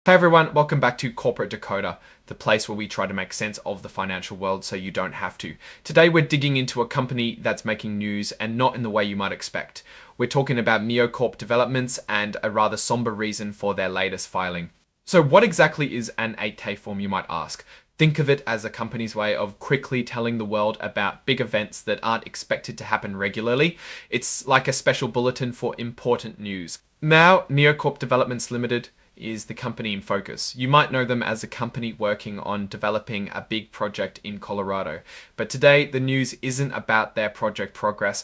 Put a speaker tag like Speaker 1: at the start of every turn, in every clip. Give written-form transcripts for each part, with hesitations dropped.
Speaker 1: Hey everyone, welcome back to Corporate Decoder, the place where we try to make sense of the financial world so you don't have to. Today we're digging into a company that's making news and not in the way you might expect. We're talking about NioCorp developments and a rather somber reason for their latest filing. So what exactly is an 8K form, you might ask? Think of it as a company's way of quickly telling the world about big events that aren't expected to happen regularly. It's like a special bulletin for important news. Now, NioCorp Developments Limited is the company in focus. You might know them as a company working on developing a big project in Colorado. But today, the news isn't about their project progress.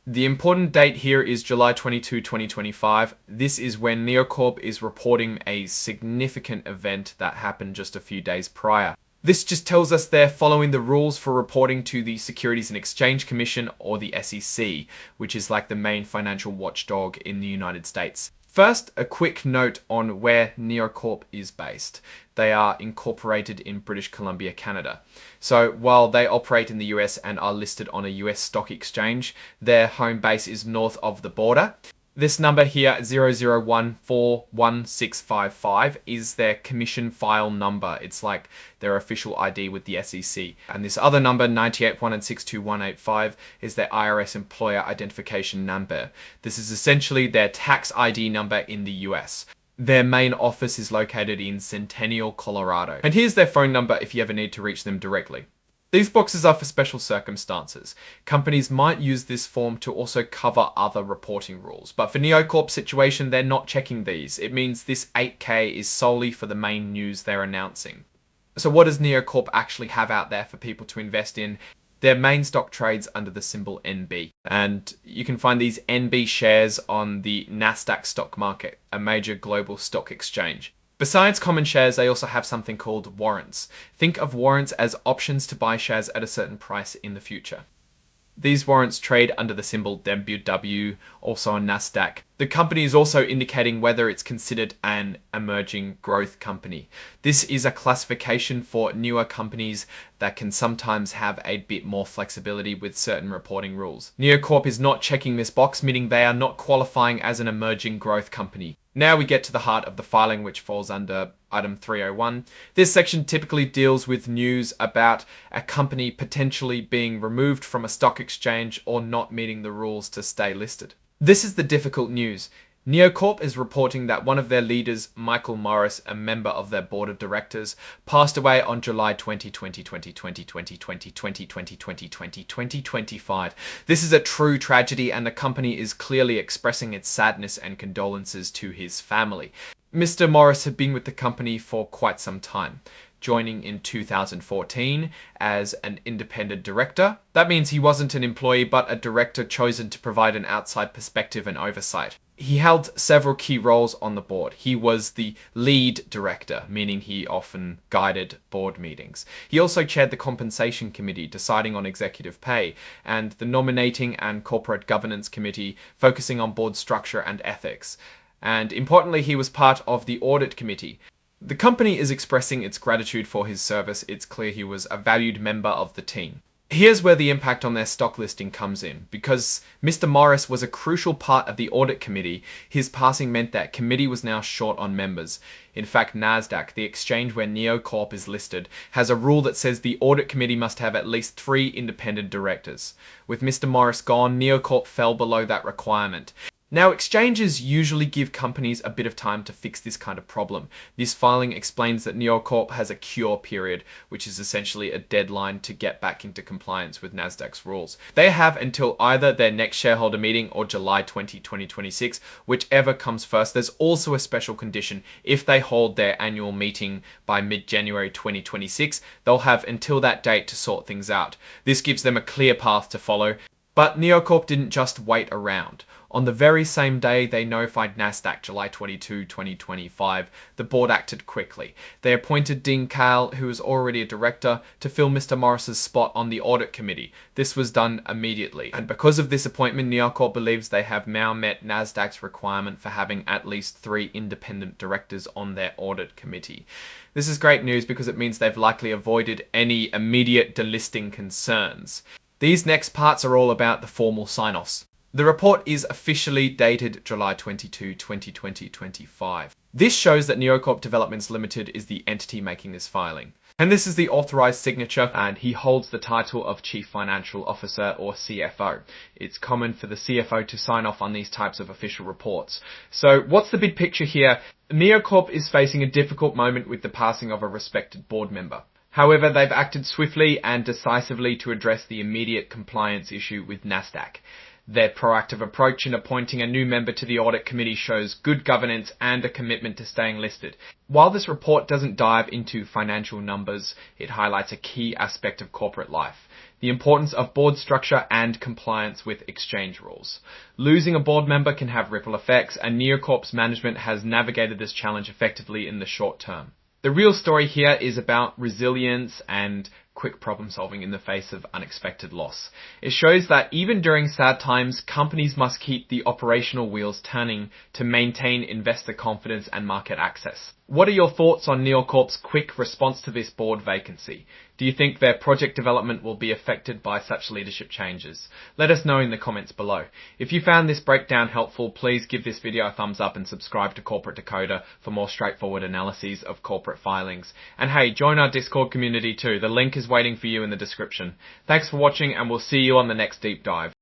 Speaker 1: The important date here is July 22, 2025. This is when NioCorp is reporting a significant event that happened just a few days prior. This just tells us they're following the rules for reporting to the Securities and Exchange Commission, or the SEC, which is like the main financial watchdog in the United States. First, a quick note on where NioCorp is based. They are incorporated in British Columbia, Canada. So while they operate in the US and are listed on a US stock exchange, their home base is north of the border. This number here, 00141655, is their commission file number. It's like their official ID with the SEC. And this other number, 981622185, is their IRS employer identification number. This is essentially their tax ID number in the US. Their main office is located in Centennial, Colorado. And here's their phone number if you ever need to reach them directly. These boxes are for special circumstances. Companies might use this form to also cover other reporting rules. But for NioCorp's situation, they're not checking these. It means this 8K is solely for the main news they're announcing. So what does NioCorp actually have out there for people to invest in? Their main stock trades under the symbol NB. And you can find these NB shares on the Nasdaq stock market, a major global stock exchange. Besides common shares, they also have something called warrants. Think of warrants as options to buy shares at a certain price in the future. These warrants trade under the symbol WW, also on Nasdaq. The company is also indicating whether it's considered an emerging growth company. This is a classification for newer companies that can sometimes have a bit more flexibility with certain reporting rules. NioCorp is not checking this box, meaning they are not qualifying as an emerging growth company. Now we get to the heart of the filing, which falls under item 301. This section typically deals with news about a company potentially being removed from a stock exchange or not meeting the rules to stay listed. This is the difficult news. NioCorp is reporting that one of their leaders, Michael Morris, a member of their board of directors, passed away on July 20, 2020, 2020, 2020, 2020, 2025. This is a true tragedy, and the company is clearly expressing its sadness and condolences to his family. Mr. Morris had been with the company for quite some time, joining in 2014 as an independent director. That means he wasn't an employee, but a director chosen to provide an outside perspective and oversight. He held several key roles on the board. He was the lead director, meaning he often guided board meetings. He also chaired the compensation committee, deciding on executive pay, and the nominating and corporate governance committee, focusing on board structure and ethics. And importantly, he was part of the audit committee. The company is expressing its gratitude for his service. It's clear he was a valued member of the team. Here's where the impact on their stock listing comes in. Because Mr. Morris was a crucial part of the audit committee, his passing meant that committee was now short on members. In fact, Nasdaq, the exchange where NioCorp is listed, has a rule that says the audit committee must have at least 3 independent directors. With Mr. Morris gone, NioCorp fell below that requirement. Now, exchanges usually give companies a bit of time to fix this kind of problem. This filing explains that NioCorp has a cure period, which is essentially a deadline to get back into compliance with Nasdaq's rules. They have until either their next shareholder meeting or July 20, 2026, whichever comes first. There's also a special condition. If they hold their annual meeting by mid-January 2026, they'll have until that date to sort things out. This gives them a clear path to follow. But NioCorp didn't just wait around. On the very same day they notified Nasdaq, July 22, 2025, the board acted quickly. They appointed Dean Kale, who was already a director, to fill Mr. Morris's spot on the audit committee. This was done immediately. And because of this appointment, NioCorp believes they have now met Nasdaq's requirement for having at least 3 independent directors on their audit committee. This is great news because it means they've likely avoided any immediate delisting concerns. These next parts are all about the formal sign-offs. The report is officially dated July 22, 2025. This shows that NioCorp Developments Limited is the entity making this filing. And this is the authorized signature, and he holds the title of Chief Financial Officer or CFO. It's common for the CFO to sign off on these types of official reports. So what's the big picture here? NioCorp is facing a difficult moment with the passing of a respected board member. However, they've acted swiftly and decisively to address the immediate compliance issue with Nasdaq. Their proactive approach in appointing a new member to the audit committee shows good governance and a commitment to staying listed. While this report doesn't dive into financial numbers, it highlights a key aspect of corporate life: the importance of board structure and compliance with exchange rules. Losing a board member can have ripple effects, and NioCorp's management has navigated this challenge effectively in the short term. The real story here is about resilience and quick problem solving in the face of unexpected loss. It shows that even during sad times, companies must keep the operational wheels turning to maintain investor confidence and market access. What are your thoughts on NioCorp's quick response to this board vacancy? Do you think their project development will be affected by such leadership changes? Let us know in the comments below. If you found this breakdown helpful, please give this video a thumbs up and subscribe to Corporate Decoder for more straightforward analyses of corporate filings. And hey, join our Discord community too. The link is waiting for you in the description. Thanks for watching, and we'll see you on the next deep dive.